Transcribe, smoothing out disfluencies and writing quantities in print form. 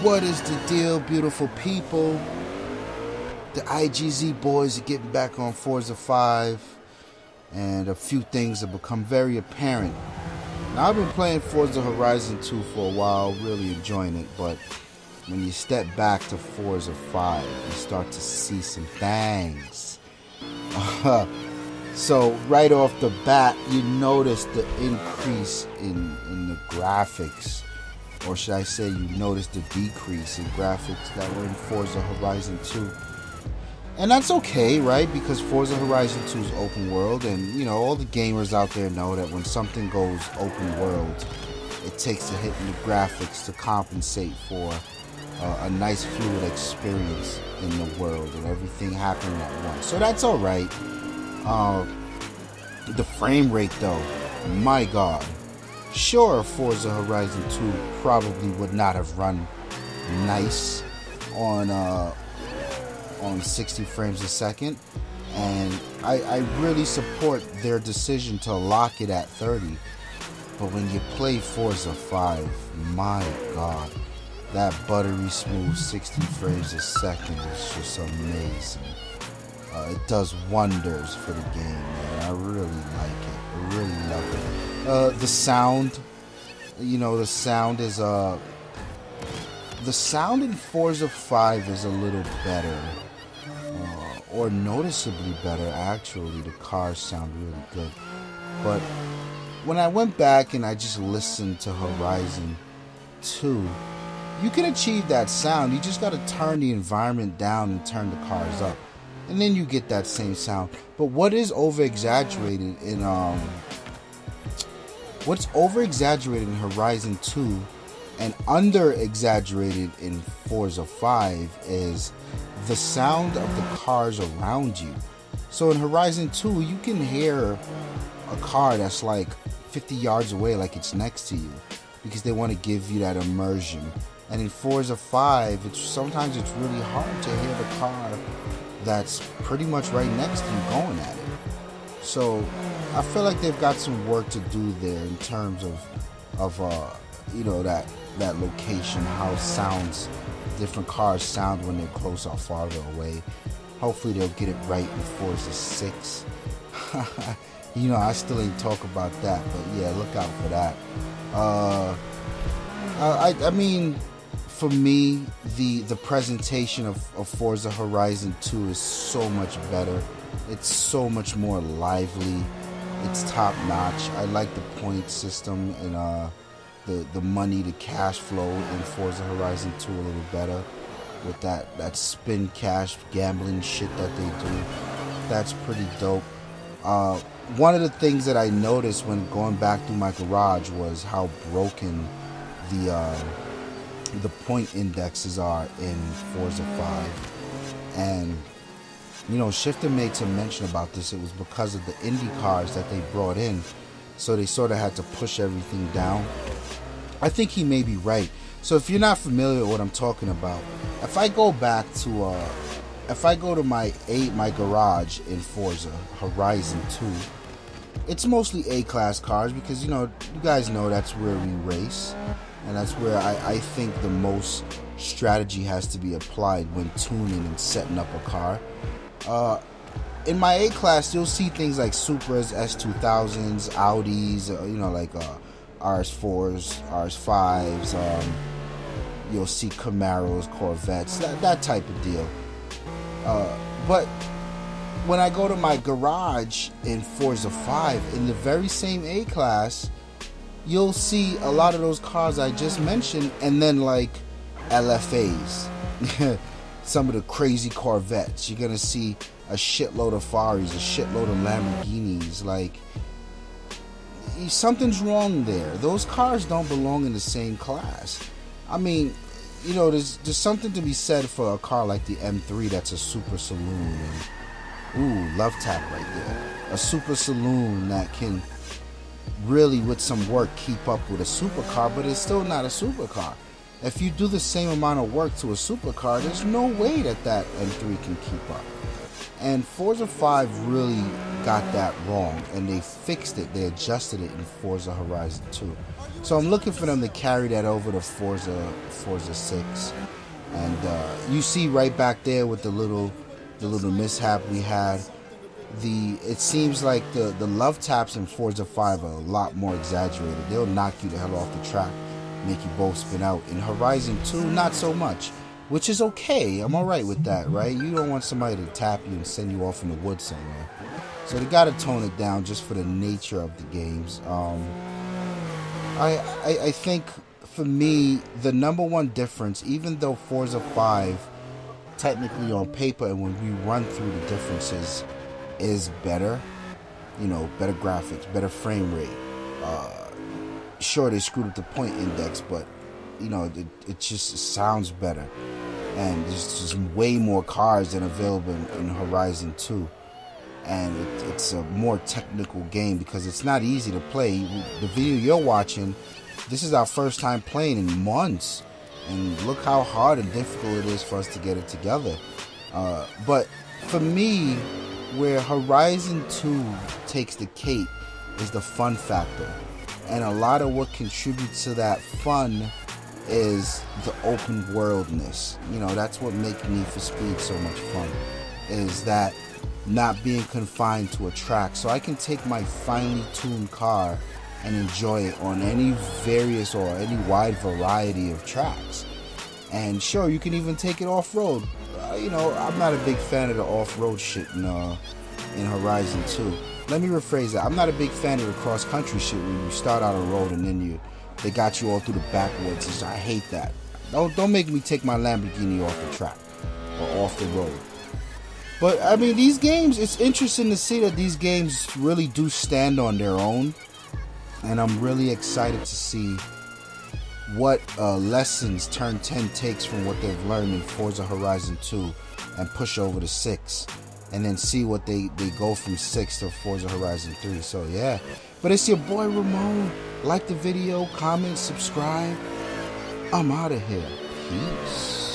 What is the deal, beautiful people? The IGZ boys are getting back on Forza 5, and a few things have become very apparent. Now, I've been playing Forza Horizon 2 for a while, really enjoying it, but when you step back to Forza 5, you start to see some things. So right off the bat, you notice the increase in the graphics, or should I say you notice the decrease in graphics that were in Forza Horizon 2. And that's okay, right? Because Forza Horizon 2 is open world, and you know, all the gamers out there know that when something goes open world, it takes a hit in the graphics to compensate for a nice fluid experience in the world and everything happening at once. So that's alright. The frame rate though, my god. Sure, Forza Horizon 2 probably would not have run nice on 60 frames a second, and I really support their decision to lock it at 30. But when you play Forza 5, my god, that buttery smooth 60 frames a second is just amazing. It does wonders for the game, man. I really like it. I really love it. The sound, you know, the sound is the sound in Forza 5 is a little better, or noticeably better. Actually, the cars sound really good. But when I went back and I just listened to Horizon 2, you can achieve that sound. You just got to turn the environment down and turn the cars up, and then you get that same sound. But what is over-exaggerated in Horizon 2 and under-exaggerated in Forza 5 is the sound of the cars around you. So in Horizon 2, you can hear a car that's like 50 yards away, like it's next to you, because they want to give you that immersion. And in Forza 5, sometimes it's really hard to hear the car that's pretty much right next to you going at it. So I feel like they've got some work to do there in terms of you know, that location, how different cars sound when they're close or farther away. Hopefully they'll get it right in Forza 6. You know, I still ain't talk about that, but yeah, look out for that. I mean, for me, the presentation of Forza Horizon 2 is so much better. It's so much more lively. It's top notch. I like the point system and the money, the cash flow in Forza Horizon 2 a little better, with that spin cash gambling shit that they do. That's pretty dope. One of the things that I noticed when going back through my garage was how broken the point indexes are in Forza 5. And you know, Shifter made some mention about this. It was because of the Indy cars that they brought in, so they sort of had to push everything down. I think he may be right. So if you're not familiar with what I'm talking about, if I go back to if I go to my garage in Forza Horizon 2, it's mostly A-class cars, because you know, you guys know that's where we race, and that's where I think the most strategy has to be applied when tuning and setting up a car. In my A-class, you'll see things like Supras, S2000s, Audis, you know, like RS4s, RS5s, you'll see Camaros, Corvettes, that type of deal. But when I go to my garage in Forza 5, in the very same A-class, you'll see a lot of those cars I just mentioned, and then like LFAs, some of the crazy Corvettes. You're gonna see a shitload of Ferraris, a shitload of Lamborghinis. Like, something's wrong there. Those cars don't belong in the same class. I mean, you know, there's something to be said for a car like the M3 that's a super saloon. And, ooh, love tap right there. A super saloon that can really, with some work, keep up with a supercar, but it's still not a supercar. If you do the same amount of work to a supercar, there's no way that M3 can keep up. And Forza 5 really got that wrong, and they fixed it. They adjusted it in Forza Horizon 2. So I'm looking for them to carry that over to Forza 6. And you see right back there with the little mishap we had. It seems like the love taps in Forza 5 are a lot more exaggerated. They'll knock you the hell off the track, make you both spin out. In Horizon 2, not so much, which is okay. I'm alright with that, right? You don't want somebody to tap you and send you off in the woods somewhere. So they gotta tone it down just for the nature of the games. I think for me, the number one difference, even though Forza 5 technically on paper and when we run through the differences is better, you know, better graphics, better frame rate. Sure, they screwed up the point index, but you know, it just sounds better. And there's just way more cars than available in Horizon 2. And it's a more technical game because it's not easy to play. The video you're watching, this is our first time playing in months. And look how hard and difficult it is for us to get it together. But for me, where Horizon 2 takes the cake is the fun factor. And a lot of what contributes to that fun is the open worldness. You know, that's what makes Need for Speed so much fun, is that not being confined to a track. So I can take my finely tuned car and enjoy it on any various or any wide variety of tracks. And sure, you can even take it off-road. You know, I'm not a big fan of the off-road shit in Horizon 2. Let me rephrase that. I'm not a big fan of the cross-country shit where you start out on road and then they got you all through the backwoods. I hate that. Don't make me take my Lamborghini off the track or off the road. But I mean, these games, it's interesting to see that these games really do stand on their own. And I'm really excited to see what lessons Turn 10 takes from what they've learned in Forza Horizon 2 and push over to 6. And then see what they go from 6 to Forza Horizon 3. So yeah. But it's your boy Ramon. Like the video, comment, subscribe. I'm out of here. Peace.